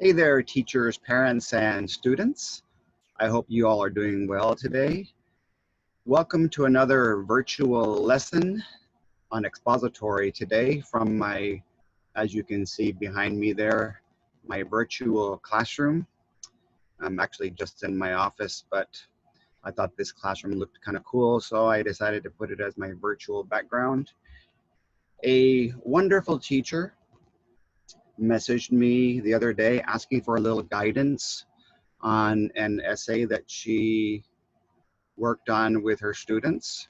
Hey there, teachers, parents, and students. I hope you all are doing well today. Welcome to another virtual lesson on expository today from my, as you can see behind me there, my virtual classroom. I'm actually just in my office, but I thought this classroom looked kind of cool, so I decided to put it as my virtual background. A wonderful teacher messaged me the other day asking for a little guidance on an essay that she worked on with her students.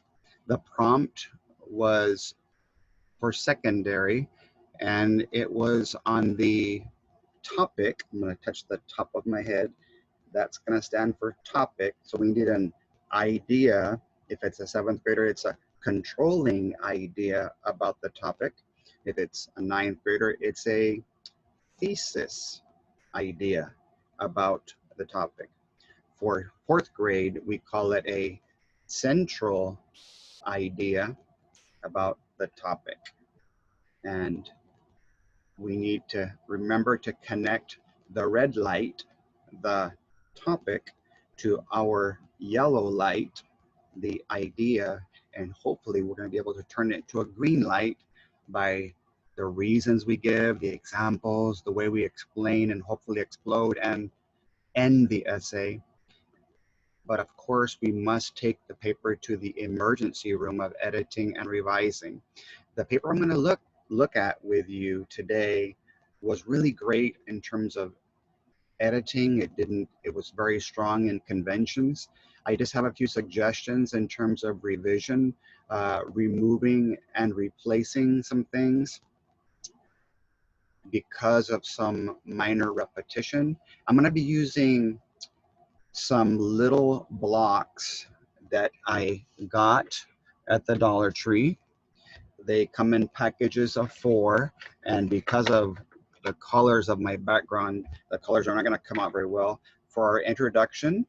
The prompt was for secondary, and it was on the topic. I'm going to touch the top of my head. That's going to stand for topic. So we need an idea. If it's a seventh grader, it's a controlling idea about the topic. If it's a ninth grader, it's a thesis idea about the topic. For fourth grade, we call it a central idea about the topic. And we need to remember to connect the red light, the topic, to our yellow light, the idea, and hopefully we're going to be able to turn it into a green light by the reasons we give, the examples, the way we explain and hopefully explode and end the essay. But of course, we must take the paper to the emergency room of editing and revising. The paper I'm going to look at with you today was really great in terms of editing. It was very strong in conventions. I just have a few suggestions in terms of revision, removing and replacing some things because of some minor repetition. I'm going to be using some little blocks that I got at the Dollar Tree. They come in packages of 4, and because of the colors of my background, the colors are not going to come out very well. For our introduction,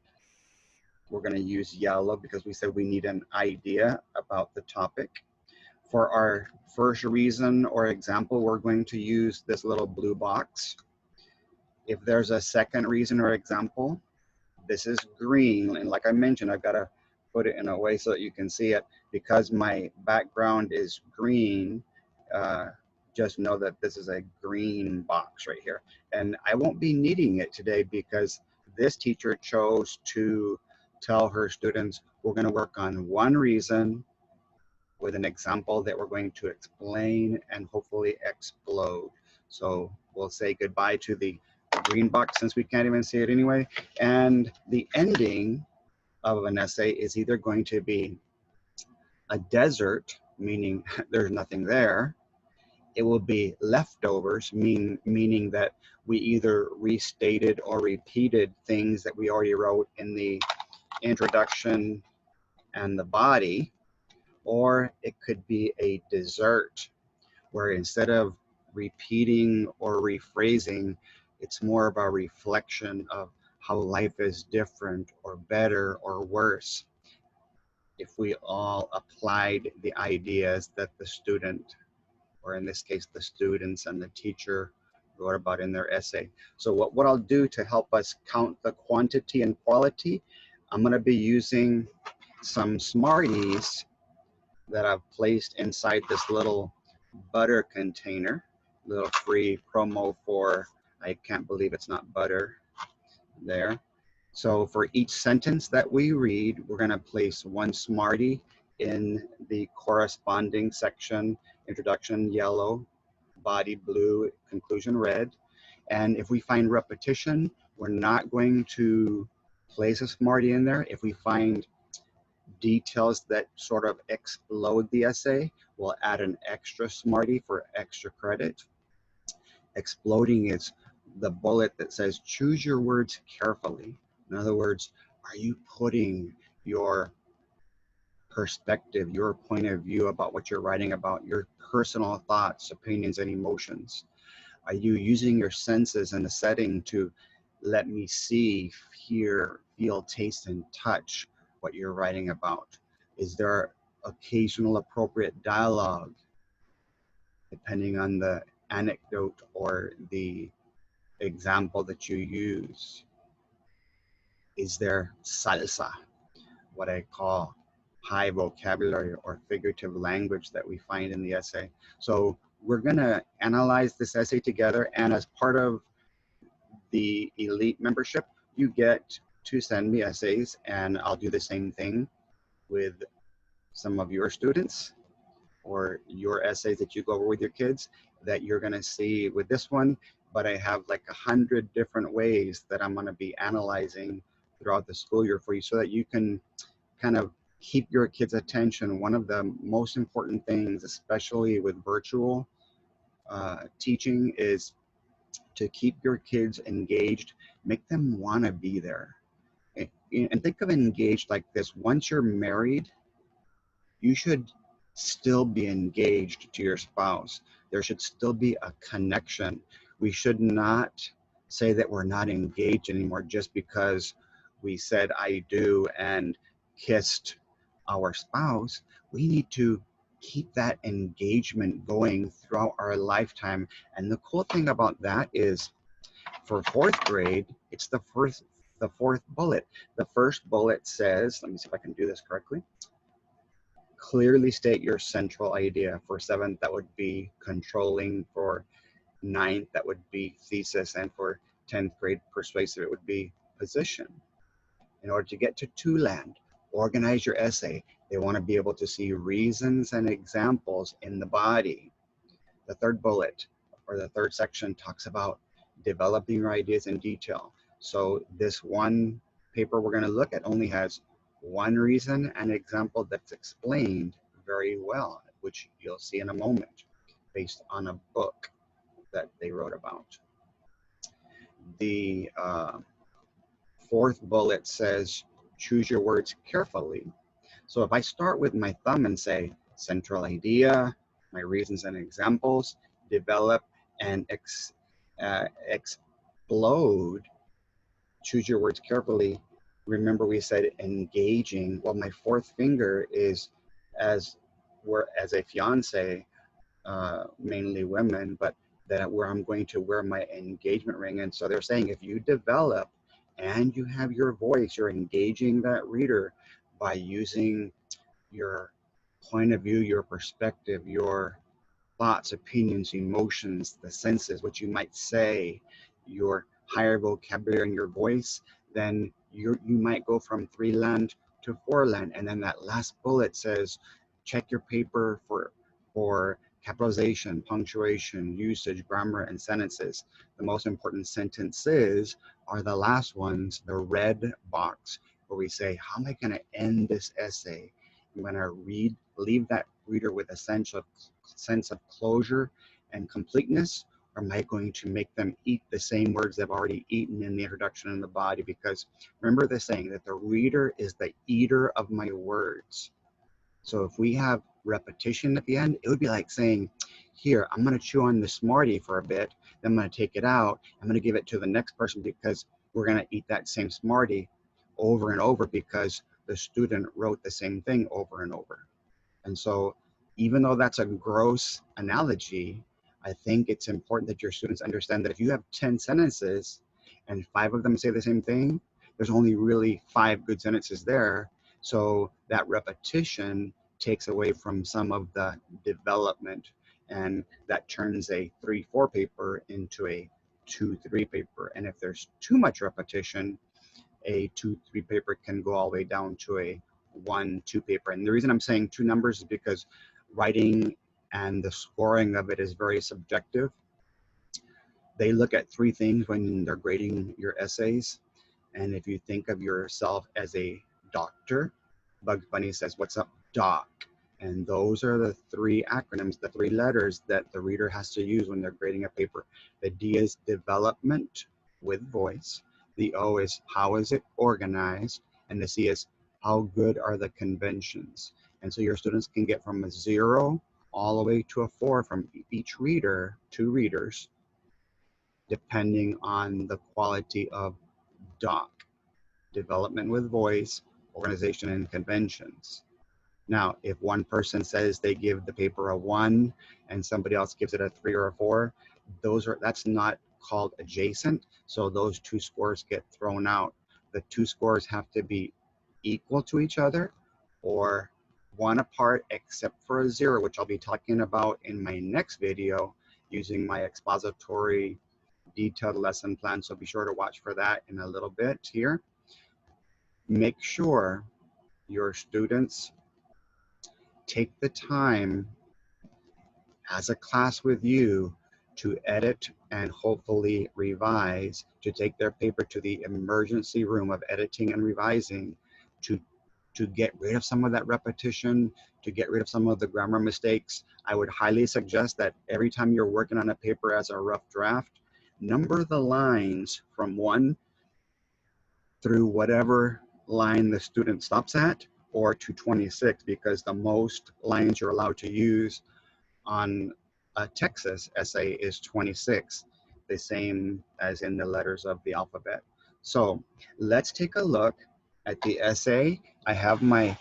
we're going to use yellow because we said we need an idea about the topic. For our first reason or example, we're going to use this little blue box. If there's a second reason or example, this is green, and like I mentioned, I've got to put it in a way so that you can see it. Because my background is green, just know that this is a green box right here. And I won't be needing it today because this teacher chose to tell her students we're going to work on one reason with an example that we're going to explain and hopefully explode. So we'll say goodbye to the green box since we can't even see it anyway. And the ending of an essay is either going to be a desert, meaning there's nothing there. It will be leftovers, meaning that we either restated or repeated things that we already wrote in the introduction and the body. Or it could be a dessert, where instead of repeating or rephrasing, it's more of a reflection of how life is different or better or worse if we all applied the ideas that the student, or in this case the students and the teacher, wrote about in their essay. So what I'll do to help us count the quantity and quality, I'm going to be using some Smarties that I've placed inside this little butter container, little free promo for, I can't believe it's not butter there. So for each sentence that we read, we're going to place one Smartie in the corresponding section: introduction yellow, body blue, conclusion red. And if we find repetition, we're not going to place a Smartie in there. If we find details that sort of explode the essay, we'll add an extra Smartie for extra credit. Exploding is the bullet that says choose your words carefully. In other words, are you putting your perspective, your point of view about what you're writing about, your personal thoughts, opinions, and emotions? Are you using your senses in the setting to let me see, hear, feel, taste, and touch what you're writing about? Is there occasional appropriate dialogue depending on the anecdote or the example that you use? Is there salsa, what I call high vocabulary or figurative language that we find in the essay? So we're going to analyze this essay together, and as part of the elite membership, you get to send me essays, and I'll do the same thing with some of your students or your essays that you go over with your kids that you're going to see with this one. But I have like 100 different ways that I'm going to be analyzing throughout the school year for you, so that you can kind of keep your kids' attention. One of the most important things, especially with virtual teaching, is to keep your kids engaged, make them want to be there. And think of engaged like this: once you're married, you should still be engaged to your spouse. There should still be a connection. We should not say that we're not engaged anymore just because we said I do and kissed our spouse. We need to keep that engagement going throughout our lifetime. And the cool thing about that is, for fourth grade, it's the fourth bullet. The first bullet says, let me see if I can do this correctly. Clearly state your central idea. For seventh, that would be controlling. For ninth, that would be thesis. And for 10th grade persuasive, it would be position. In order to get to two land, organize your essay. They want to be able to see reasons and examples in the body. The third bullet, or the third section, talks about developing your ideas in detail. So this one paper we're going to look at only has one reason and example that's explained very well, which you'll see in a moment, based on a book that they wrote about. The fourth bullet says, choose your words carefully. So if I start with my thumb and say, central idea, my reasons and examples, develop and explode, choose your words carefully. Remember we said engaging. Well, my fourth finger is as a fiance, mainly women, but that where I'm going to wear my engagement ring. And so they're saying, if you develop and you have your voice, you're engaging that reader by using your point of view, your perspective, your thoughts, opinions, emotions, the senses, what you might say, your higher vocabulary in your voice, then you might go from 3 land to 4 land. And then that last bullet says, check your paper for capitalization, punctuation, usage, grammar, and sentences. The most important sentences are the last ones, the red box, where we say, how am I going to end this essay? I'm going to leave that reader with a sense of closure and completeness, or am I going to make them eat the same words they've already eaten in the introduction and the body? Because remember the saying that the reader is the eater of my words. So if we have repetition at the end, it would be like saying, here, I'm going to chew on the Smartie for a bit, then I'm going to take it out, I'm going to give it to the next person, because we're going to eat that same Smartie over and over because the student wrote the same thing over and over. And so even though that's a gross analogy, I think it's important that your students understand that if you have 10 sentences and 5 of them say the same thing, there's only really 5 good sentences there. So that repetition takes away from some of the development, and that turns a 3-4 paper into a 2-3 paper. And if there's too much repetition, a 2-3 paper can go all the way down to a 1-2 paper. And the reason I'm saying 2 numbers is because writing and the scoring of it is very subjective. They look at 3 things when they're grading your essays. And if you think of yourself as a doctor, Bugs Bunny says, what's up, doc? And those are the 3 acronyms, the 3 letters that the reader has to use when they're grading a paper. The D is development with voice. The O is how is it organized? And the C is how good are the conventions? And so your students can get from a 0 all the way to a 4 from each reader, 2 readers, depending on the quality of doc, development with voice, organization, and conventions. Now, if one person says they give the paper a 1 and somebody else gives it a 3 or a 4, that's not called adjacent. So those two scores get thrown out. The two scores have to be equal to each other or one apart except for a zero, which I'll be talking about in my next video using my expository detailed lesson plan. So be sure to watch for that in a little bit here. Make sure your students take the time as a class with you to edit and hopefully revise, to take their paper to the emergency room of editing and revising, to get rid of some of that repetition, to get rid of some of the grammar mistakes. I would highly suggest that every time you're working on a paper as a rough draft, number the lines from 1 through whatever line the student stops at, or to 26, because the most lines you're allowed to use on a Texas essay is 26, the same as in the letters of the alphabet. So let's take a look at the essay. I have my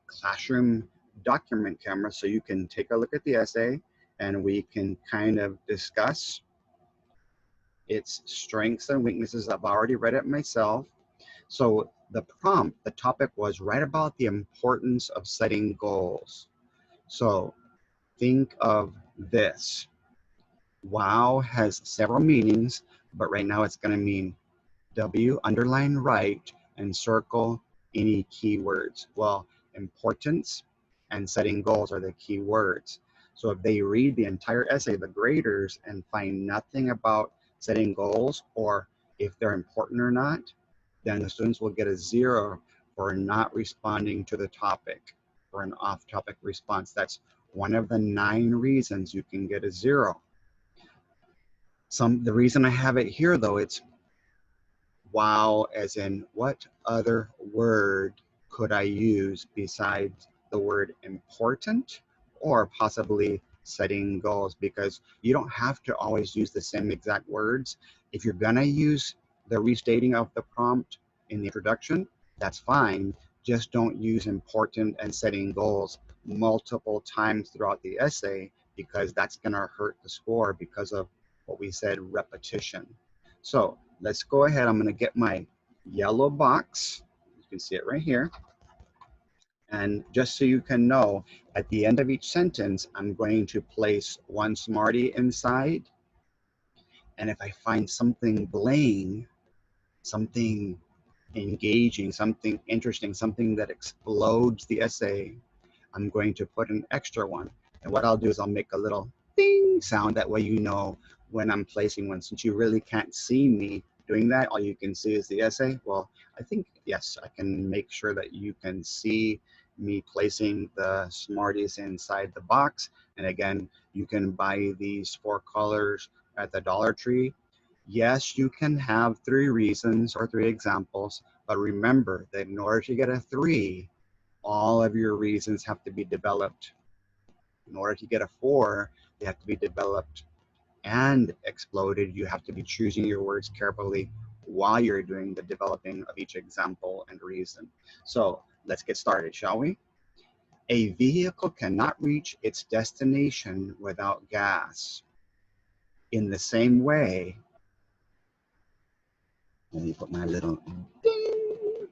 classroom document camera, so you can take a look at the essay and we can kind of discuss its strengths and weaknesses. I've already read it myself. So the prompt, the topic was write about the importance of setting goals. So think of this. Wow has several meanings, but right now it's going to mean W, underline right, and circle any keywords. Well, importance and setting goals are the key words. So if they read the entire essay, the graders, and find nothing about setting goals or if they're important or not, then the students will get a 0 for not responding to the topic, or an off-topic response. That's one of the 9 reasons you can get a 0. The reason I have it here though, it's wow, as in what other word could I use besides the word important or possibly setting goals, because you don't have to always use the same exact words. If you're gonna use the restating of the prompt in the introduction, that's fine. Just don't use important and setting goals multiple times throughout the essay, because that's gonna hurt the score because of what we said, repetition. So let's go ahead. I'm going to get my yellow box. You can see it right here. And just so you can know, at the end of each sentence, I'm going to place one Smartie inside. And if I find something bling, something engaging, something interesting, something that explodes the essay, I'm going to put an extra one. And what I'll do is I'll make a little ding sound. That way you know when I'm placing one. Since you really can't see me doing that, all you can see is the essay. Well, I think, yes, I can make sure that you can see me placing the Smarties inside the box. And again, you can buy these 4 colors at the Dollar Tree. Yes, you can have 3 reasons or 3 examples, but remember that in order to get a 3, all of your reasons have to be developed. In order to get a 4, they have to be developed and exploded. You have to be choosing your words carefully while you're doing the developing of each example and reason. So let's get started, shall we? A vehicle cannot reach its destination without gas. In the same way, let me put my little ding.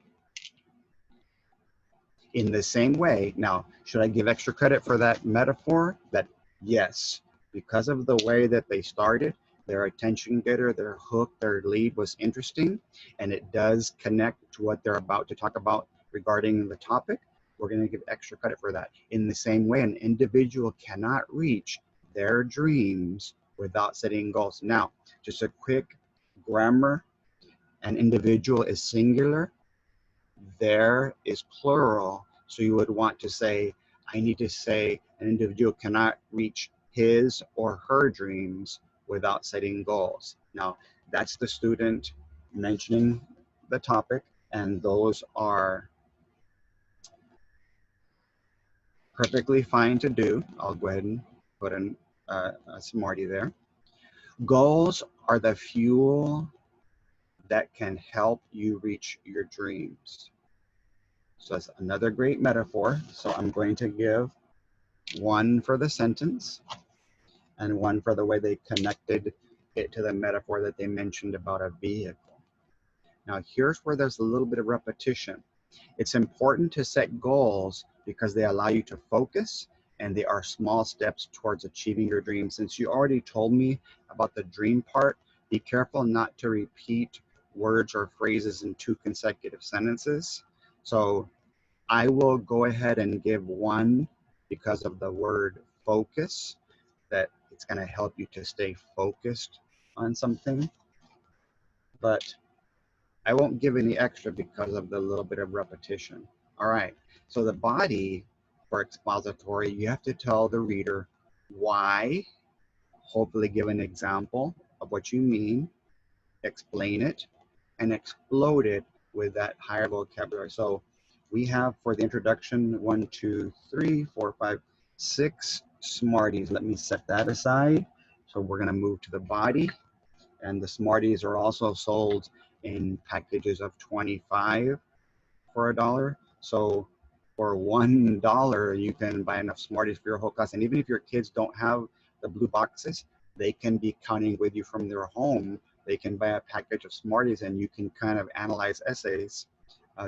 In the same way, now, should I give extra credit for that metaphor? That yes, because of the way that they started, their attention getter, their hook, their lead was interesting, and it does connect to what they're about to talk about regarding the topic. We're going to give extra credit for that. In the same way, an individual cannot reach their dreams without setting goals. Now, just a quick grammar, an individual is singular, there is plural, so you would want to say, I need to say an individual cannot reach his or her dreams without setting goals. Now, that's the student mentioning the topic, and those are perfectly fine to do. I'll go ahead and put in a Smartie there. Goals are the fuel that can help you reach your dreams. So that's another great metaphor. So I'm going to give one for the sentence and one for the way they connected it to the metaphor that they mentioned about a vehicle. Now, here's where there's a little bit of repetition. It's important to set goals because they allow you to focus and they are small steps towards achieving your dream. Since you already told me about the dream part, be careful not to repeat words or phrases in 2 consecutive sentences. So I will go ahead and give one because of the word focus, that it's going to help you to stay focused on something. But I won't give any extra because of the little bit of repetition. All right, so the body for expository, you have to tell the reader why, hopefully give an example of what you mean, explain it, and explode it with that higher vocabulary. So we have for the introduction 1, 2, 3, 4, 5, 6 Smarties. Let me set that aside. So we're going to move to the body. And the Smarties are also sold in packages of 25 for $1. So for $1, you can buy enough Smarties for your whole class. And even if your kids don't have the blue boxes, they can be counting with you from their home. They can buy a package of Smarties and you can kind of analyze essays,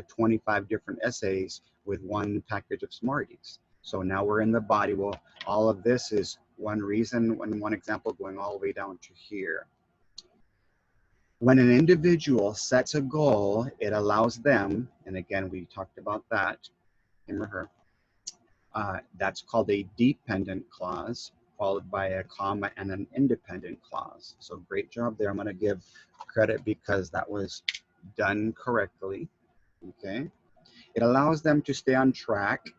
25 different essays with one package of Smarties. So now we're in the body. Well, all of this is one reason, one example going all the way down to here. When an individual sets a goal, it allows them, and again, we talked about that, him or her, that's called a dependent clause, followed by a comma and an independent clause. So great job there. I'm going to give credit because that was done correctly. Okay. It allows them to stay on track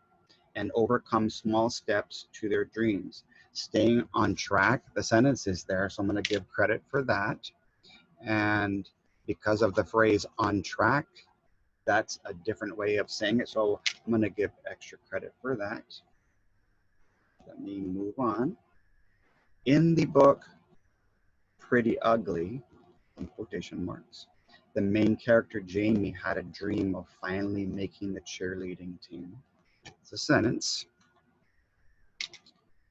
and overcome small steps to their dreams. Staying on track, the sentence is there, so I'm going to give credit for that. And because of the phrase on track, that's a different way of saying it. So I'm going to give extra credit for that. Let me move on. In the book, Pretty Ugly, in quotation marks, the main character, Jamie, had a dream of finally making the cheerleading team. It's a sentence.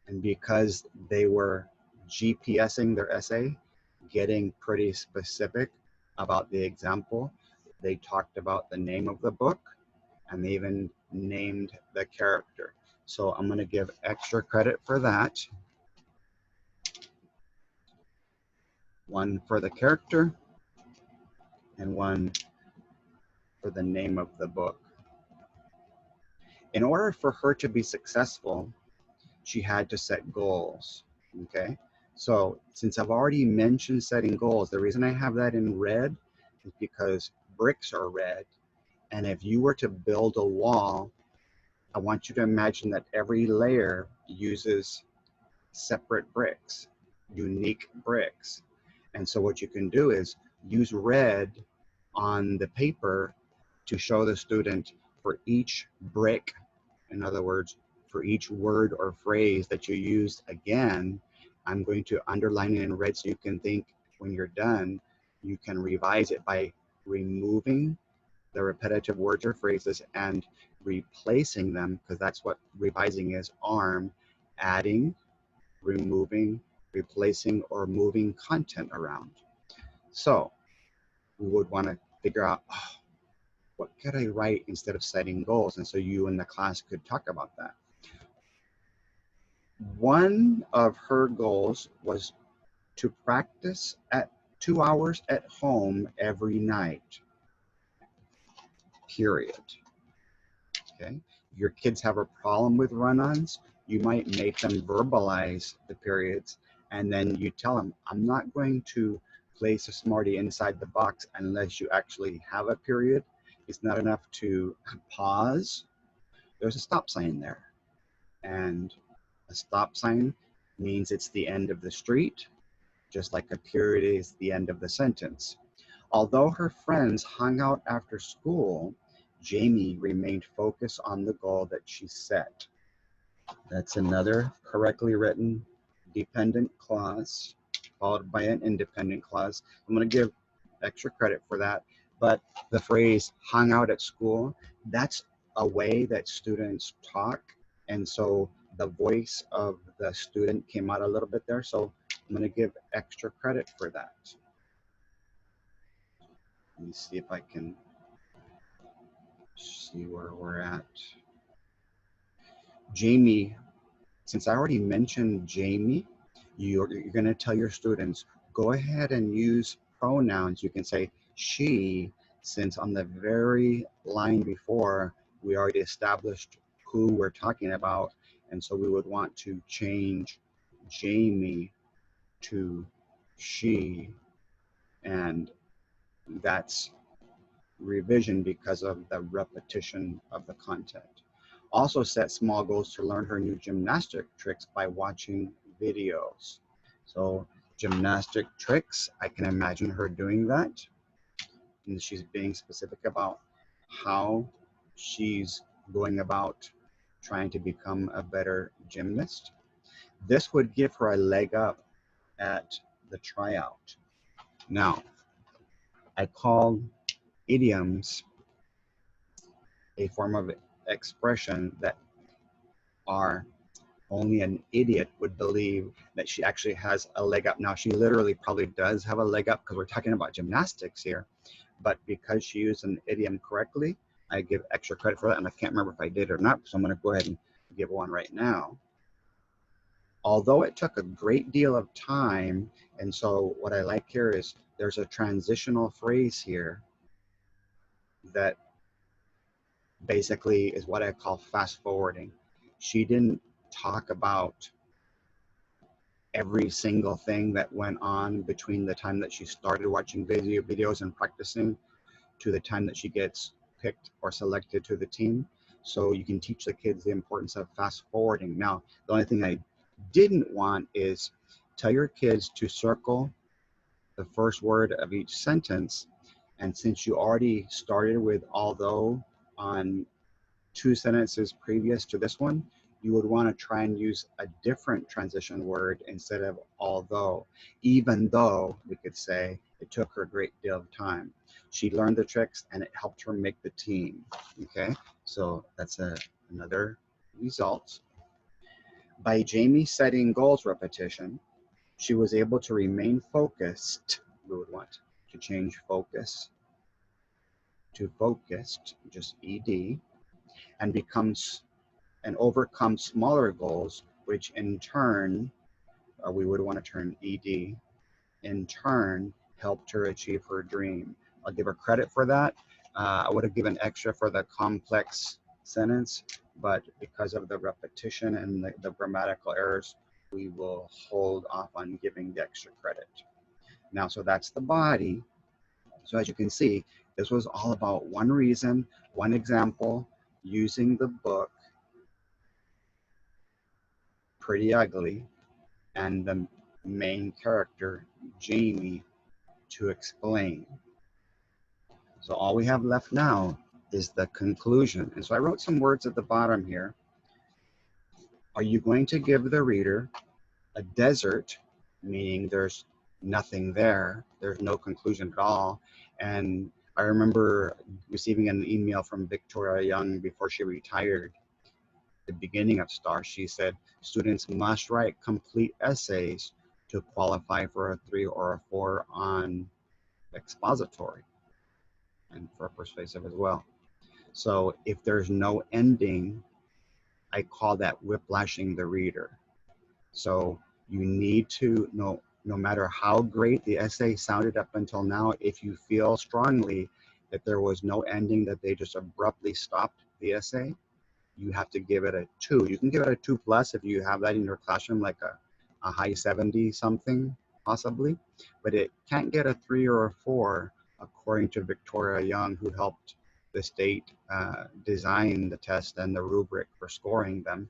And because they were GPSing their essay, getting pretty specific about the example, they talked about the name of the book and they even named the character. So I'm going to give extra credit for that. One for the character and one for the name of the book. In order for her to be successful, she had to set goals. Okay, so since I've already mentioned setting goals, the reason I have that in red is because bricks are red. And if you were to build a wall, I want you to imagine that every layer uses separate bricks, unique bricks. And so what you can do is use red on the paper to show the student for each brick, in other words, for each word or phrase that you used again, I'm going to underline it in red so you can think when you're done, you can revise it by removing the repetitive words or phrases and replacing them, because that's what revising is, adding, removing, replacing, or moving content around. So we would want to figure out, what could I write instead of setting goals? And so you and the class could talk about that. One of her goals was to practice at 2 hours at home every night, period. Okay. Your kids have a problem with run-ons, you might make them verbalize the periods, and then you tell them, I'm not going to place a Smartie inside the box unless you actually have a period. It's not enough to pause. There's a stop sign there. And a stop sign means it's the end of the street, just like a period is the end of the sentence. Although her friends hung out after school, Jamie remained focused on the goal that she set. That's another correctly written dependent clause followed by an independent clause. I'm going to give extra credit for that. But the phrase hung out at school, that's a way that students talk. And so the voice of the student came out a little bit there. So I'm going to give extra credit for that. Let me see if I can see where we're at. Jamie, since I already mentioned Jamie, you're going to tell your students, go ahead and use pronouns. You can say she, since on the very line before, we already established who we're talking about. And so we would want to change Jamie to she. And that's revision because of the repetition of the content. Also set small goals to learn her new gymnastic tricks by watching videos. So gymnastic tricks, I can imagine her doing that. And she's being specific about how she's going about trying to become a better gymnast. This would give her a leg up at the tryout. Now, I call idioms a form of expression that are only an idiot would believe that she actually has a leg up. Now, she literally probably does have a leg up because we're talking about gymnastics here, but because she used an idiom correctly, I give extra credit for that, and I can't remember if I did or not, so I'm going to go ahead and give one right now. Although it took a great deal of time, and so what I like here is there's a transitional phrase here that basically is what I call fast forwarding. She didn't talk about every single thing that went on between the time that she started watching videos and practicing to the time that she gets picked or selected to the team. So you can teach the kids the importance of fast forwarding. Now, the only thing I didn't want is tell your kids to circle the first word of each sentence. And since you already started with although on 2 sentences previous to this one, you would want to try and use a different transition word instead of although, even though we could say it took her a great deal of time. She learned the tricks and it helped her make the team. Okay, so that's another result. By Jamie setting goals repetition, she was able to remain focused. We would want to change focus to focused, just ED, and overcome smaller goals, which in turn, we would want to turn ED, in turn helped her achieve her dream. I'll give her credit for that. I would have given extra for the complex sentence, but because of the repetition and the grammatical errors, we will hold off on giving the extra credit. Now, so that's the body. So as you can see, this was all about one reason, one example, using the book Pretty Ugly and the main character, Jamie, to explain. So all we have left now is the conclusion. And so I wrote some words at the bottom here. Are you going to give the reader a desert, meaning there's nothing there, there's no conclusion at all? And I remember receiving an email from Victoria Young before she retired. The beginning of STAR, she said, students must write complete essays to qualify for a 3 or a 4 on expository and for persuasive as well. So if there's no ending, I call that whiplashing the reader. So you need to know, no matter how great the essay sounded up until now, if you feel strongly that there was no ending, that they just abruptly stopped the essay, you have to give it a 2. You can give it a 2+ if you have that in your classroom, like a high 70 something possibly, but it can't get a 3 or a 4 according to Victoria Young, who helped the state design the test and the rubric for scoring them,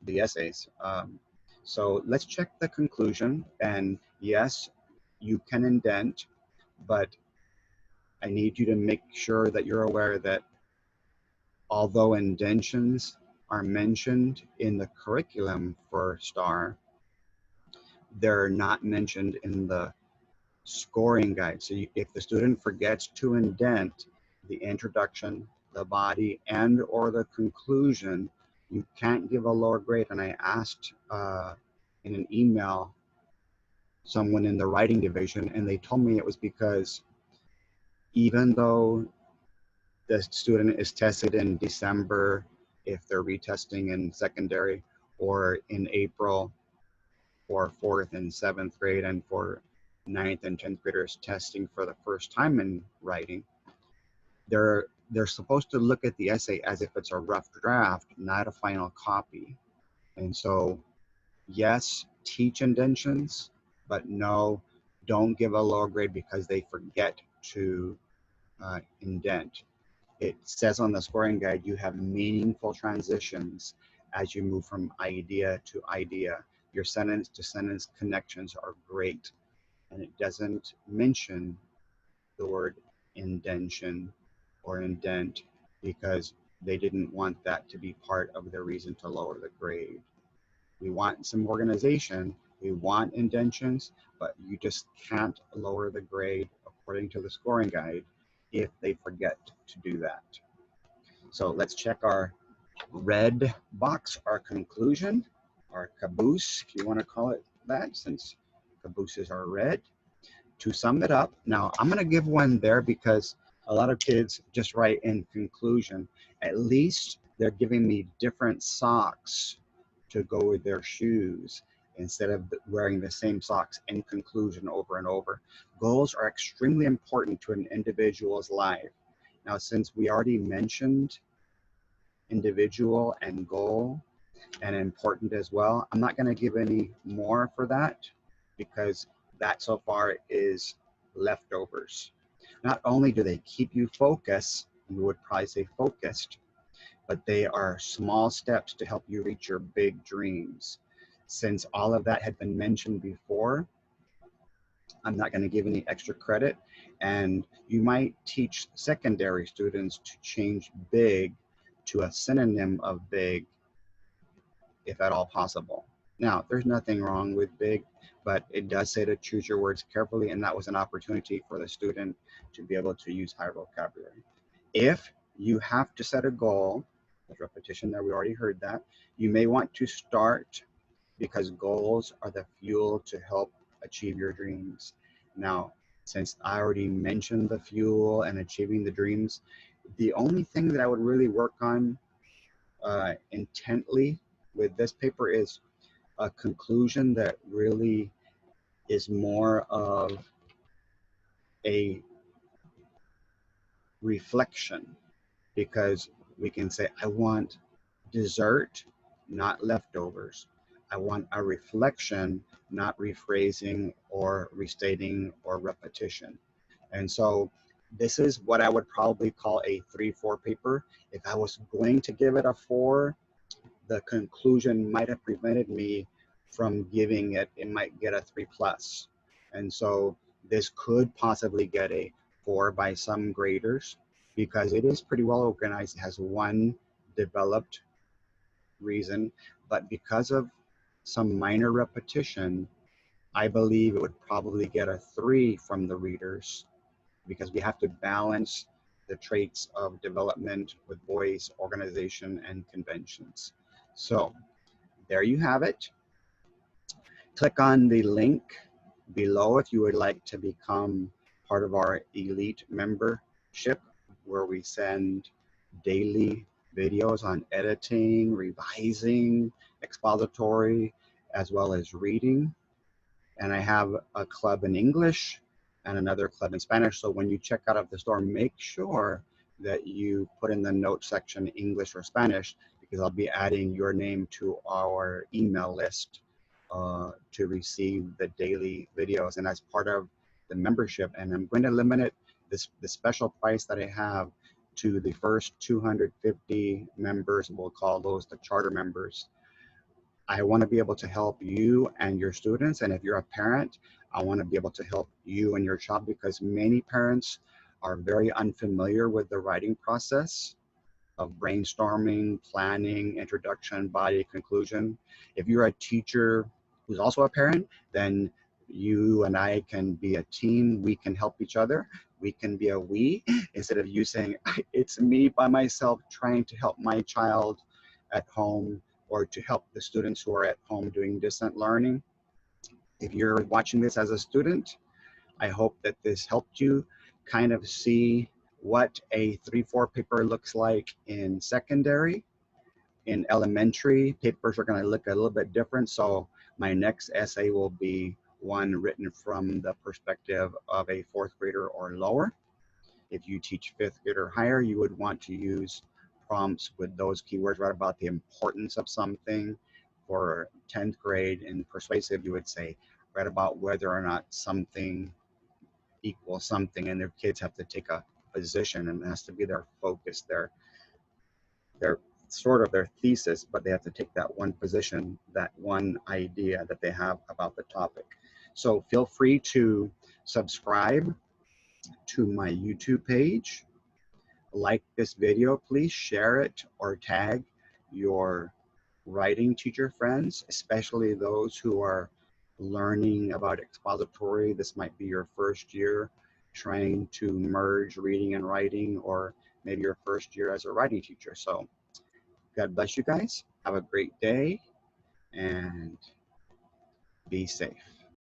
the essays. So let's check the conclusion. And yes, you can indent, but I need you to make sure that you're aware that although indentions are mentioned in the curriculum for STAR, they're not mentioned in the scoring guide. So if the student forgets to indent the introduction, the body, and or the conclusion, you can't give a lower grade. And I asked in an email someone in the writing division, and they told me it was because even though the student is tested in December, if they're retesting in secondary, or in April for 4th and 7th grade, and for 9th and 10th graders testing for the first time in writing, they're supposed to look at the essay as if it's a rough draft, not a final copy. And so, yes, teach indentions, but no, don't give a lower grade because they forget to indent. It says on the scoring guide, you have meaningful transitions as you move from idea to idea. Your sentence to sentence connections are great. And it doesn't mention the word indention or indent because they didn't want that to be part of the reason to lower the grade. We want some organization, we want indentions, but you just can't lower the grade according to the scoring guide if they forget to do that. So let's check our red box, our conclusion, our caboose, if you want to call it that, since cabooses are red. To sum it up, now I'm going to give one there because a lot of kids just write in conclusion. At least they're giving me different socks to go with their shoes instead of wearing the same socks in conclusion over and over. Goals are extremely important to an individual's life. Now, since we already mentioned individual and goal and important as well, I'm not going to give any more for that because that so far is leftovers. Not only do they keep you focused, we would probably say focused, but they are small steps to help you reach your big dreams. Since all of that had been mentioned before, I'm not going to give any extra credit. And you might teach secondary students to change big to a synonym of big, if at all possible. Now, there's nothing wrong with big, but it does say to choose your words carefully, and that was an opportunity for the student to be able to use higher vocabulary. If you have to set a goal, there's repetition there, we already heard that, you may want to start because goals are the fuel to help achieve your dreams. Now, since I already mentioned the fuel and achieving the dreams, the only thing that I would really work on intently with this paper is a conclusion that really is more of a reflection, because we can say, I want dessert, not leftovers. I want a reflection, not rephrasing or restating or repetition. And so this is what I would probably call a 3-4 paper. If I was going to give it a 4, the conclusion might have prevented me from giving it, it might get a 3+. And so this could possibly get a 4 by some graders because it is pretty well organized. It has one developed reason, but because of some minor repetition, I believe it would probably get a 3 from the readers because we have to balance the traits of development with voice, organization, and conventions. So there you have it. Click on the link below if you would like to become part of our elite membership, where we send daily videos on editing, revising, expository, as well as reading. And I have a club in English and another club in Spanish. So when you check out of the store, make sure that you put in the note section English or Spanish, because I'll be adding your name to our email list to receive the daily videos. And as part of the membership, and I'm going to limit it, the special price that I have to the first 250 members, we'll call those the charter members. I want to be able to help you and your students. And if you're a parent, I want to be able to help you and your child, because many parents are very unfamiliar with the writing process of brainstorming, planning, introduction, body, conclusion. If you're a teacher who's also a parent, then you and I can be a team. We can help each other. We can be a we, instead of you saying, it's me by myself trying to help my child at home, or to help the students who are at home doing distant learning. If you're watching this as a student, I hope that this helped you kind of see what a 3-4 paper looks like in secondary. In elementary, papers are going to look a little bit different. So my next essay will be one written from the perspective of a 4th grader or lower. If you teach 5th grade or higher, you would want to use prompts with those keywords, right, about the importance of something. For 10th grade and persuasive, you would say, right, about whether or not something equals something, and their kids have to take a position, and it has to be their focus, their sort of their thesis, but they have to take that one position, that one idea that they have about the topic. So feel free to subscribe to my YouTube page. Like this video, please share it or tag your writing teacher friends, especially those who are learning about expository. This might be your first year trying to merge reading and writing, or maybe your first year as a writing teacher. So God bless you guys. Have a great day and be safe.